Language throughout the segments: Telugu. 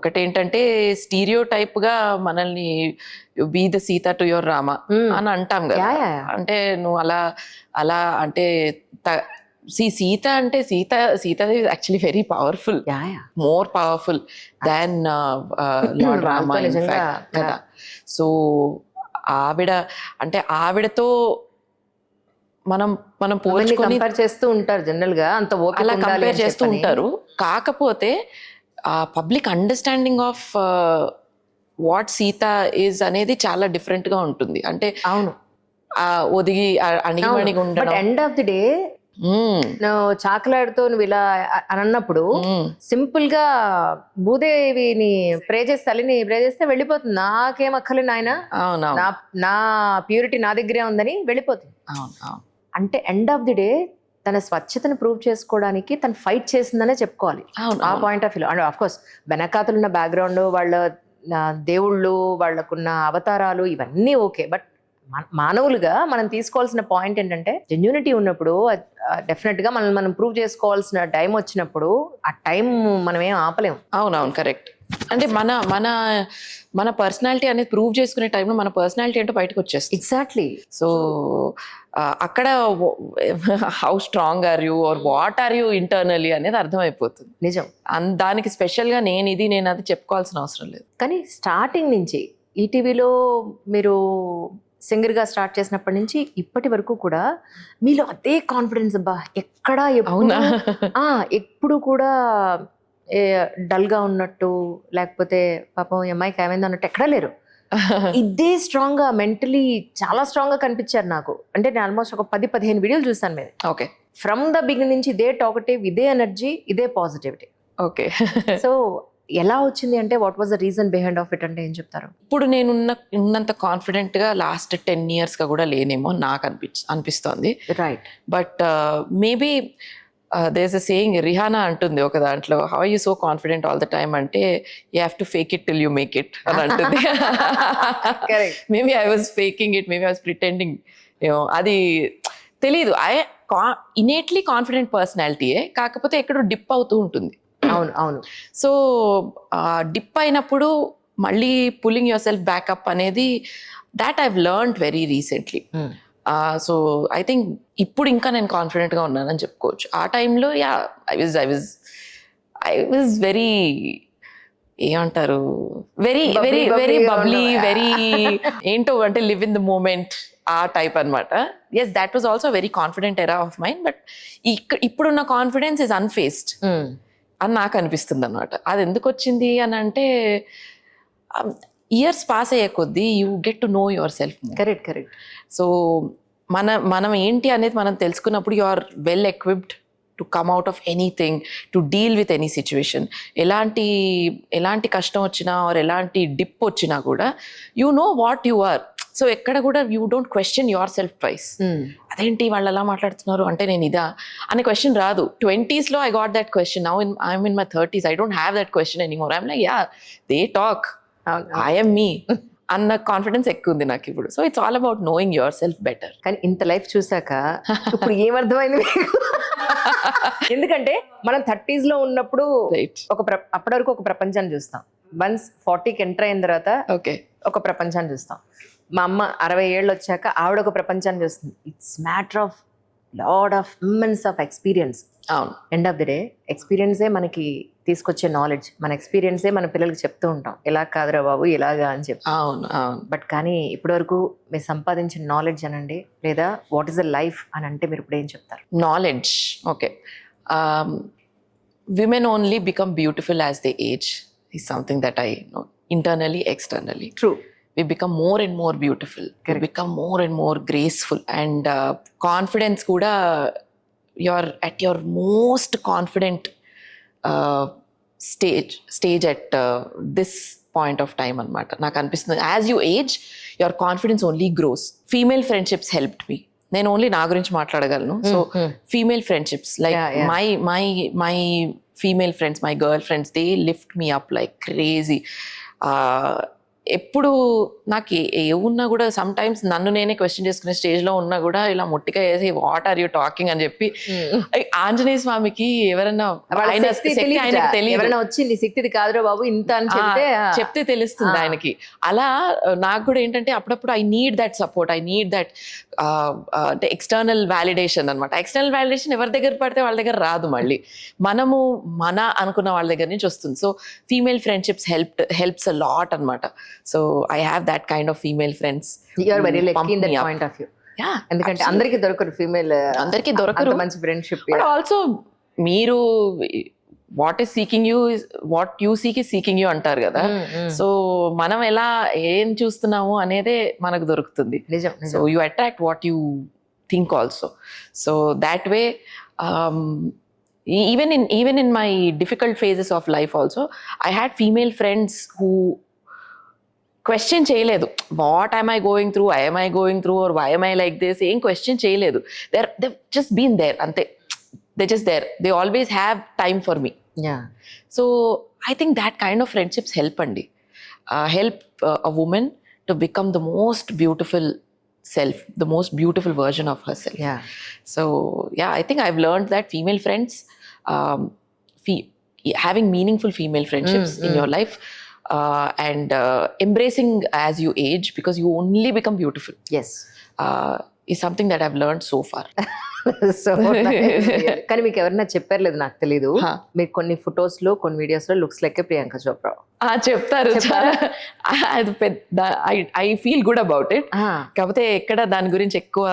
ఒకటేంటంటే స్టీరియో టైప్ గా మనల్ని be the Sita to your Rama అని అంటాం కదా. అంటే నువ్వు అలా అలా అంటే సీత అంటే Sita actually very powerful, more powerful దాన్ లార్డ్ రామ ఇన్ఫాక్ట్ కదా. సో ఆవిడ అంటే ఆవిడతో మనం పోల్చుకొని కంపేర్ చేస్తూ ఉంటారు జనరల్ గా, అంత అలా కంపేర్ చేస్తూ ఉంటారు. కాకపోతే public understanding of what Sita is అనేది చాలా డిఫరెంట్ గా ఉంటుంది. అంటే అవును, ఒదిగి అణిగిమణిగి ఉండడం. ఎండ్ ఆఫ్ ది డే నువ్వు చాకలాడుతూ నువ్వు ఇలా అని అన్నప్పుడు సింపుల్ గా భూదేవిని ప్రే చేస్తే, తల్లిని ప్రే చేస్తే వెళ్ళిపోతుంది. నాకేం అక్కర్లేదు నాయన, నా ప్యూరిటీ నా దగ్గరే ఉందని వెళ్ళిపోతుంది. అంటే ఎండ్ ఆఫ్ ది డే తన స్వచ్ఛతను ప్రూవ్ చేసుకోవడానికి తను ఫైట్ చేసిందనే చెప్పుకోవాలి ఆ point of view. And of course వెనకాతలున్న బ్యాక్గ్రౌండ్, వాళ్ళ దేవుళ్ళు, వాళ్ళకున్న అవతారాలు ఇవన్నీ ఓకే. బట్ మానవులుగా మనం తీసుకోవాల్సిన పాయింట్ ఏంటంటే జెన్యూనిటీ ఉన్నప్పుడు డెఫినెట్ గా మనం ప్రూవ్ చేసుకోవాల్సిన టైం వచ్చినప్పుడు ఆ టైం మనం ఏం ఆపలేము. అవునవును, కరెక్ట్. అంటే మన మన మన పర్సనాలిటీ అనేది ప్రూవ్ చేసుకునే టైంలో మన పర్సనాలిటీ ఏంటో బయటకు వచ్చేస్తుంది. ఎగ్జాక్ట్లీ. సో అక్కడ how strong are you or what are you internally అనేది అర్థమైపోతుంది. నిజం. దానికి స్పెషల్గా నేను అది చెప్పుకోవాల్సిన అవసరం లేదు. కానీ స్టార్టింగ్ నుంచి ఈటీవీలో మీరు సింగర్గా స్టార్ట్ చేసినప్పటి నుంచి ఇప్పటి వరకు కూడా మీలో అదే కాన్ఫిడెన్స్. అబ్బా ఎక్కడా ఎప్పుడు కూడా డల్గా ఉన్నట్టు, లేకపోతే పాపం అమ్మాయికి ఏమైంది అన్నట్టు ఎక్కడా లేరు. ఇదే స్ట్రాంగ్ గా, మెంటలీ చాలా స్ట్రాంగ్ గా కనిపించారు నాకు. అంటే నేను ఆల్మోస్ట్ ఒక 10-15 వీడియోలు చూసాను మీరు. ఓకే. ఫ్రమ్ ద బిగినింగ్ నుంచి ఇదే టాకటివ్, ఇదే ఎనర్జీ, ఇదే పాజిటివిటీ. ఓకే. సో ఎలా వచ్చింది అంటే what was the reason behind of it అంటే ఏం చెప్తారు? ఇప్పుడు నేను ఉన్నంత కాన్ఫిడెంట్ గా లాస్ట్ 10 years గా కూడా లేనేమో నాకు అనిపిస్తోంది. Right. But maybe there is a saying, Rihanna అంటుంది ఒక దాంట్లో, how are you so confident all the time అంటే, you have to fake it till you make it అని అంటుంది. Maybe I was faking it, maybe I was pretending, అది తెలీదు. ఇనేట్లీ కాన్ఫిడెంట్ పర్సనాలిటీయే, కాకపోతే ఎక్కడో డిప్ అవుతూ ఉంటుంది. అవును అవును. సో డిప్ అయినప్పుడు మళ్ళీ పుల్లింగ్ యువర్ సెల్ఫ్ బ్యాకప్ అనేది, that I've learned very recently. So I think ఇప్పుడు ఇంకా నేను కాన్ఫిడెంట్గా ఉన్నానని చెప్పుకోవచ్చు. ఆ టైంలో ఐ వాజ్ వెరీ, ఏమంటారు, very very very bubbly, very ఏంటో అంటే లివ్ ఇన్ ద మూమెంట్ ఆ టైప్ అనమాట. Yes, that was also very confident era of mind. But ఇప్పుడున్న కాన్ఫిడెన్స్ ఇస్ అన్ఫేస్డ్ అని నాకు అనిపిస్తుంది అనమాట. అది ఎందుకు వచ్చింది అని అంటే, ఇయర్స్ పాస్ అయ్యే కొద్దీ you get to know yourself. Correct correct. So మనం ఏంటి అనేది మనం తెలుసుకున్నప్పుడు you are well equipped to come out of anything, to deal with any situation. ఎలాంటి కష్టం వచ్చినా ఆర్ ఎలాంటి డిప్ వచ్చినా కూడా you know what you are. So ఎక్కడ కూడా you don't question yourself twice. అదేంటి వాళ్ళు ఎలా మాట్లాడుతున్నారు అంటే నేను ఇదా అనే క్వశ్చన్ రాదు. 20s లో I got that question. Now I'm in my 30s, I don't have that question anymore. I'm like, yeah, they talk, I'm me అన్న కాన్ఫిడెన్స్ ఎక్కువ ఉంది నాకు ఇప్పుడు. So it's all about knowing your self better. కానీ ఇంత లైఫ్ చూసాక ఇప్పుడు ఏమర్థమైంది? ఎందుకంటే మనం 30s లో ఉన్నప్పుడు అప్పటి వరకు ఒక ప్రపంచాన్ని చూస్తాం. వన్స్ 40కి ఎంటర్ అయిన తర్వాత ఒక ప్రపంచాన్ని చూస్తాం. మా అమ్మ 60 ఏళ్ళు వచ్చాక ఆవిడ ఒక ప్రపంచాన్ని చూస్తుంది. It's matter of lot of immense of experience. అవును. ఎండ్ ఆఫ్ ది డే ఎక్స్పీరియన్సే మనకి తీసుకొచ్చే నాలెడ్జ్. మన ఎక్స్పీరియన్సే మన పిల్లలకి చెప్తూ ఉంటాం, ఇలా కాదురా బాబు ఇలాగా అని చెప్పి. అవును అవును. బట్ కానీ ఇప్పటి వరకు మీరు సంపాదించిన నాలెడ్జ్ అనండి, లేదా వాట్ ఈస్ ద లైఫ్ అని అంటే మీరు ఇప్పుడు ఏం చెప్తారు? Knowledge. Okay. Women only become beautiful as they age is something that I know, internally, externally. True. We become more and more beautiful. We become more and more graceful. And confidence kuda, you're at your most confident stage at this point of time anamata. Naku anpistundi, as you age, your confidence only grows. Female friendships helped me. నేను ఓన్లీ నా గురించి మాట్లాడగలను. So female friendships, like my female friends, my girl friends, they lift me up like crazy. ఎప్పుడు నాకు ఏ ఉన్నా కూడా సమ్ టైమ్స్ నన్ను నేనే క్వశ్చన్ చేసుకునే స్టేజ్లో ఉన్నా కూడా ఇలా ముట్టిగా వేసి వాట్ ఆర్ యూ టాకింగ్ అని చెప్పి ఆంజనేయ స్వామికి ఎవరన్నా ఆయన శక్తి ఆయనకి తెలియదు, ఎవరైనా వచ్చి నీ శక్తిది కాదురా బాబు ఇంత అని చెప్తే తెలుస్తుంది ఆయనకి. అలా నాకు కూడా ఏంటంటే అప్పుడప్పుడు I need that support, I need that అంటే ఎక్స్టర్నల్ వ్యాలిడేషన్ అనమాట. ఎక్స్టర్నల్ వ్యాలిడేషన్ ఎవరి దగ్గర పడితే వాళ్ళ దగ్గర రాదు, మళ్ళీ మనము మన అనుకున్న వాళ్ళ దగ్గర నుంచి వస్తుంది. So female friendships helps a lot అనమాట. So I have that kind of female friends. You are very lucky in that point of view. ఎందుకంటే అందరికి దొరకరు ఫీమేల్, అందరికి దొరకరు మంచి ఫ్రెండ్షిప్. బట్ ఆల్సో మీరు what is seeking you, what you seek is seeking you అంటారు కదా. సో మనం ఎలా ఏం చూస్తున్నాము అనేదే మనకు దొరుకుతుంది. నిజం. So you attract what you think also. So that way even in my difficult phases of life also, I had female friends who question చేయలేదు, what I'm I going through, I'm I going through or why I'm I like this, ఏం క్వశ్చన్ చేయలేదు. దే జస్ట్ బీన్ దేర్ అంతే. They just there, they always have time for me. So I think that kind of friendships help అండి, help a women to become the most beautiful self, the most beautiful version of herself. So yeah, I think I've learned that female friends, having meaningful female friendships in your life, and embracing as you age, because you only become beautiful, is something that I've learned so far. So కానీ మీకు ఎవరైనా చెప్పారు లేదు నాకు తెలీదు, మీరు కొన్ని ఫొటోస్ లో కొన్ని వీడియోస్ లో లుక్స్ లైక్ ప్రియాంక చోప్రా చెప్తారు. అది పెద్ద I feel good about it. కాకపోతే ఎక్కడ దాని గురించి ఎక్కువ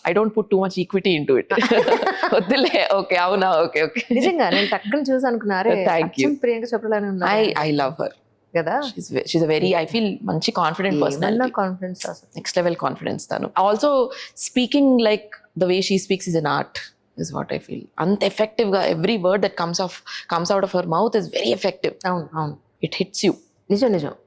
I don't put too much equity into it. వద్దులే, ఓకే అవునా, ఓకే ఓకే. నిజంగా నేను టక్కున చూసి అనుకున్నారే ప్రియాంక చోప్రాలానే ఉన్నా. ఐ లవ్ హర్ కదా. She's a very, I feel మంచి confident personality, confidence, next level confidence తను. Also speaking like the way she speaks is an art, is what I feel. Ant effective ga every word that comes out of her mouth is very effective. Avunu it hits you. Nijam